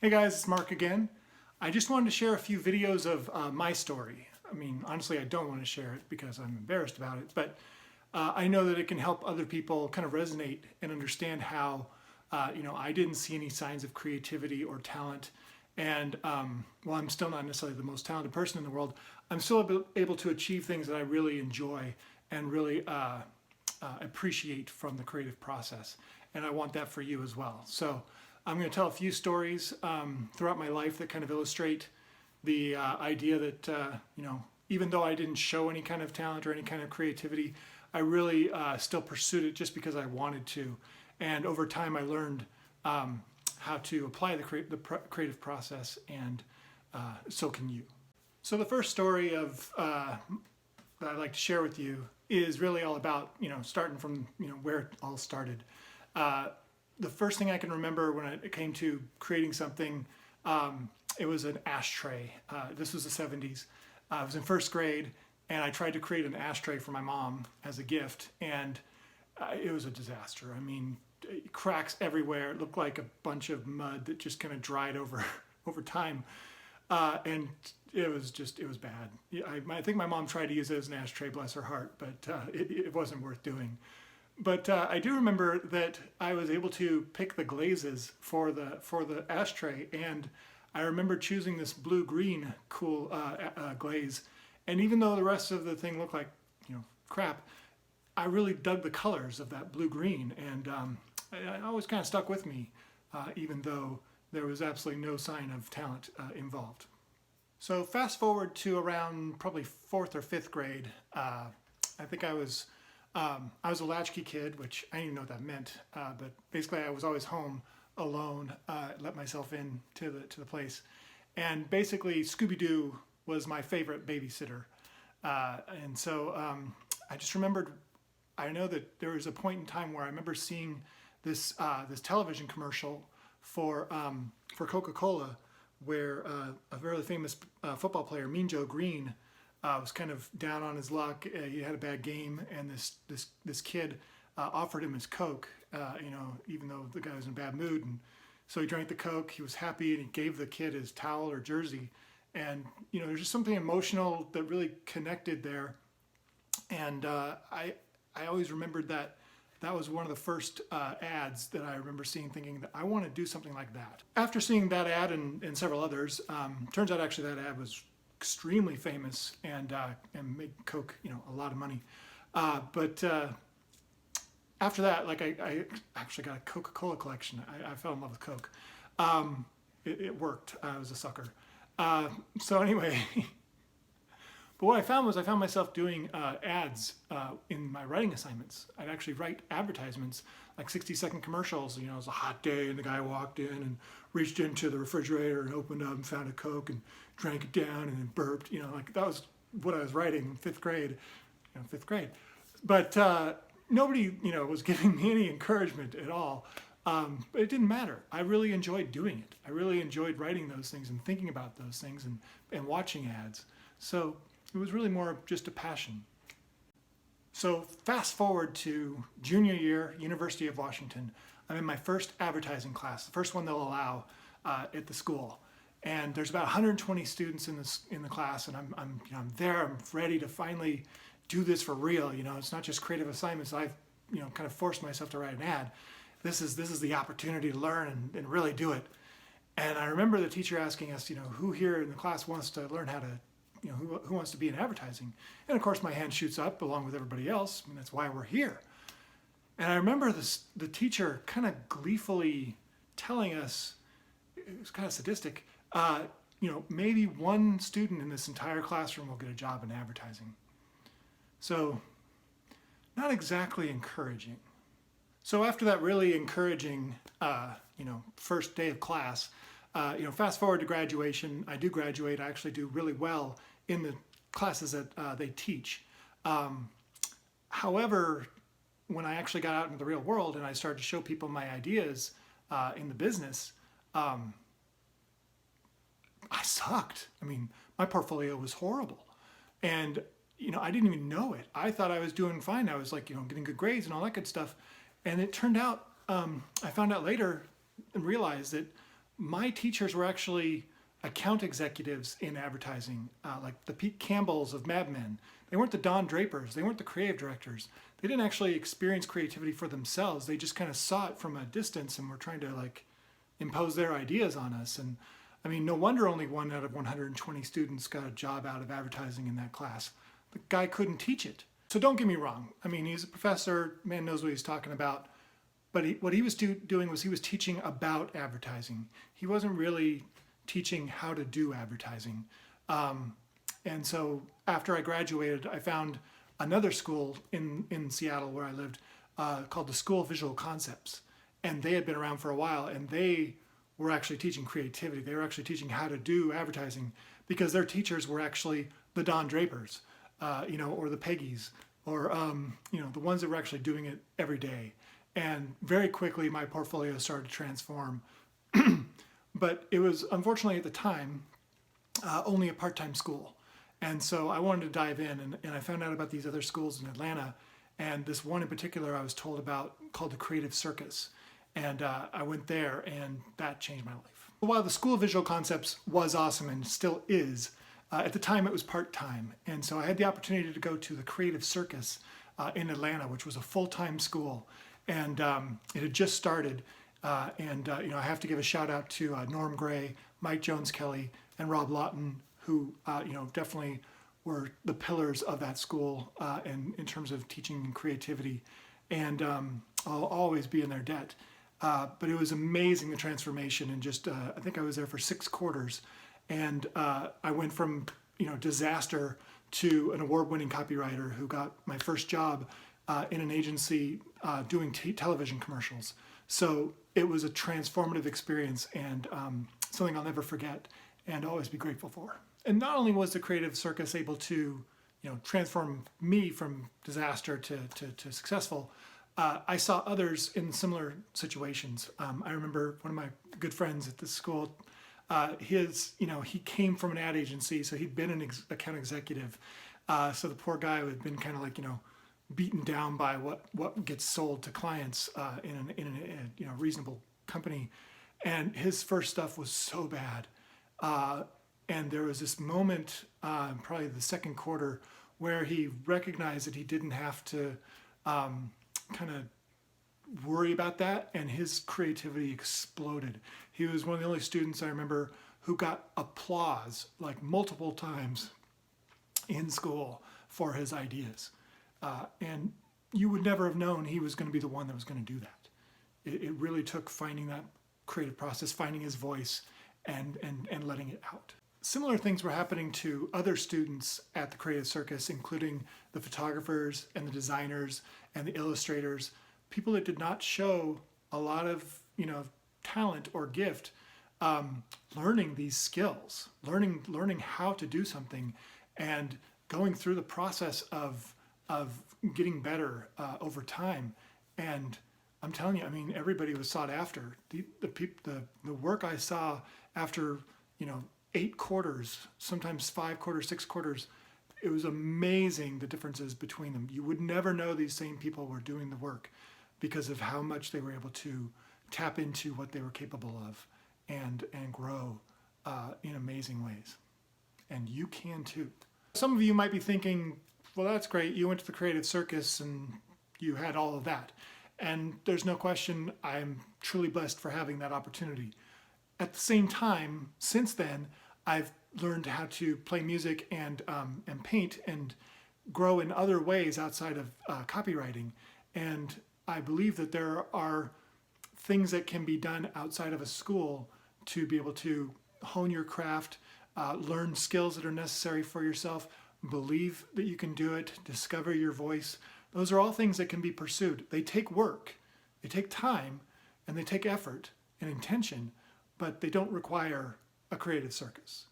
Hey guys, it's Mark again. I just wanted to share a few videos of my story. I mean, honestly, I don't want to share it because I'm embarrassed about it, but I know that it can help other people kind of resonate and understand how, I didn't see any signs of creativity or talent. And while I'm still not necessarily the most talented person in the world, I'm still able to achieve things that I really enjoy and really appreciate from the creative process. And I want that for you as well. So I'm going to tell a few stories throughout my life that kind of illustrate the idea that, even though I didn't show any kind of talent or any kind of creativity, I really still pursued it just because I wanted to. And over time, I learned how to apply the creative process, and so can you. So the first story of that I'd like to share with you is really all about, starting from, where it all started. The first thing I can remember when it came to creating something, it was an ashtray. This was the 70s. I was in first grade, and I tried to create an ashtray for my mom as a gift, and it was a disaster. I mean, cracks everywhere. It looked like a bunch of mud that just kind of dried over time, and it was bad. I think my mom tried to use it as an ashtray, bless her heart, but it wasn't worth doing. But I do remember that I was able to pick the glazes for the ashtray, and I remember choosing this blue-green cool glaze. And even though the rest of the thing looked like crap, I really dug the colors of that blue-green, and it always kind of stuck with me, even though there was absolutely no sign of talent involved. So fast forward to around probably 4th or 5th grade. I think I was a latchkey kid, which I didn't even know what that meant, but basically I was always home alone, let myself in to the place. And basically Scooby-Doo was my favorite babysitter. And so I just remembered, I know that there was a point in time where I remember seeing this television commercial for Coca-Cola, where a very famous football player, Mean Joe Green, was kind of down on his luck. He had a bad game, and this kid offered him his Coke, even though the guy was in a bad mood. And so he drank the Coke. He was happy, and he gave the kid his towel or jersey. And there's just something emotional that really connected there. And I always remembered that was one of the first ads that I remember seeing, thinking that I want to do something like that. After seeing that ad and several others, turns out actually that ad was extremely famous and made Coke a lot of money. But after that, I actually got a Coca-Cola collection. I fell in love with Coke. It worked. I was a sucker. So anyway, but what I found myself doing ads in my writing assignments. I'd actually write advertisements, like 60-second commercials. It was a hot day, and the guy walked in and reached into the refrigerator and opened up and found a Coke and drank it down and then burped. That was what I was writing in 5th grade. But nobody, was giving me any encouragement at all. But it didn't matter. I really enjoyed doing it. I really enjoyed writing those things and thinking about those things and watching ads. So it was really more just a passion. So fast forward to junior year, University of Washington. I'm in my first advertising class, the first one they'll allow at the school. And there's about 120 students in the class, and I'm there. I'm ready to finally do this for real. It's not just creative assignments. I've kind of forced myself to write an ad. This is the opportunity to learn and really do it. And I remember the teacher asking us, who here in the class wants to learn how to, who wants to be in advertising? And of course my hand shoots up along with everybody else. I mean, that's why we're here. And I remember the teacher kind of gleefully telling us, it was kind of sadistic, maybe one student in this entire classroom will get a job in advertising. So not exactly encouraging. So after that really encouraging, first day of class, fast forward to graduation. I do graduate. I actually do really well in the classes that they teach. However, when I actually got out into the real world and I started to show people my ideas in the business, I sucked. I mean, my portfolio was horrible. And, I didn't even know it. I thought I was doing fine. I was getting good grades and all that good stuff. And it turned out, I found out later and realized that my teachers were actually account executives in advertising, like the Pete Campbells of Mad Men. They weren't the Don Drapers. They weren't the creative directors. They didn't actually experience creativity for themselves. They just kind of saw it from a distance and were trying to like impose their ideas on us. And I mean, no wonder only 1 out of 120 students got a job out of advertising in that class. The guy couldn't teach it. So don't get me wrong. I mean, he's a professor, man knows what he's talking about. But what he was doing was he was teaching about advertising. He wasn't really teaching how to do advertising. And so after I graduated, I found another school in Seattle where I lived called the School of Visual Concepts. And they had been around for a while, and they were actually teaching creativity. They were actually teaching how to do advertising because their teachers were actually the Don Drapers, or the Peggies, or the ones that were actually doing it every day. And very quickly, my portfolio started to transform. But it was, unfortunately, at the time, only a part-time school. And so I wanted to dive in, and I found out about these other schools in Atlanta. And this one in particular I was told about called the Creative Circus. And I went there, and that changed my life. While the School of Visual Concepts was awesome and still is, at the time it was part-time. And so I had the opportunity to go to the Creative Circus in Atlanta, which was a full-time school. And it had just started. I have to give a shout out to Norm Gray, Mike Jones-Kelly, and Rob Lawton, who definitely were the pillars of that school in terms of teaching and creativity. And I'll always be in their debt. But it was amazing, the transformation. And just, I think I was there for 6 quarters. And I went from, disaster to an award-winning copywriter who got my first job in an agency doing television commercials. So it was a transformative experience and something I'll never forget and always be grateful for. And not only was the Creative Circus able to, transform me from disaster to successful, I saw others in similar situations. I remember one of my good friends at the school, he came from an ad agency, so he'd been an account executive. So the poor guy had been kind of like, beaten down by what gets sold to clients in a reasonable company, and his first stuff was so bad. And there was this moment, probably the second quarter, where he recognized that he didn't have to kind of worry about that, and his creativity exploded. He was one of the only students I remember who got applause like multiple times in school for his ideas. And you would never have known he was going to be the one that was going to do that. It really took finding that creative process, finding his voice, and letting it out. Similar things were happening to other students at the Creative Circus, including the photographers and the designers and the illustrators, people that did not show a lot of talent or gift, learning these skills, learning how to do something, and going through the process of getting better over time. And I'm telling you, everybody was sought after. The work I saw after 8 quarters, sometimes 5 quarters, 6 quarters, it was amazing the differences between them. You would never know these same people were doing the work because of how much they were able to tap into what they were capable of and grow in amazing ways. And you can too. Some of you might be thinking, well, that's great. You went to the Creative Circus and you had all of that. And there's no question I'm truly blessed for having that opportunity. At the same time, since then, I've learned how to play music and paint and grow in other ways outside of copywriting. And I believe that there are things that can be done outside of a school to be able to hone your craft, learn skills that are necessary for yourself, believe that you can do it, discover your voice. Those are all things that can be pursued. They take work, they take time, and they take effort and intention, but they don't require a Creative Circus.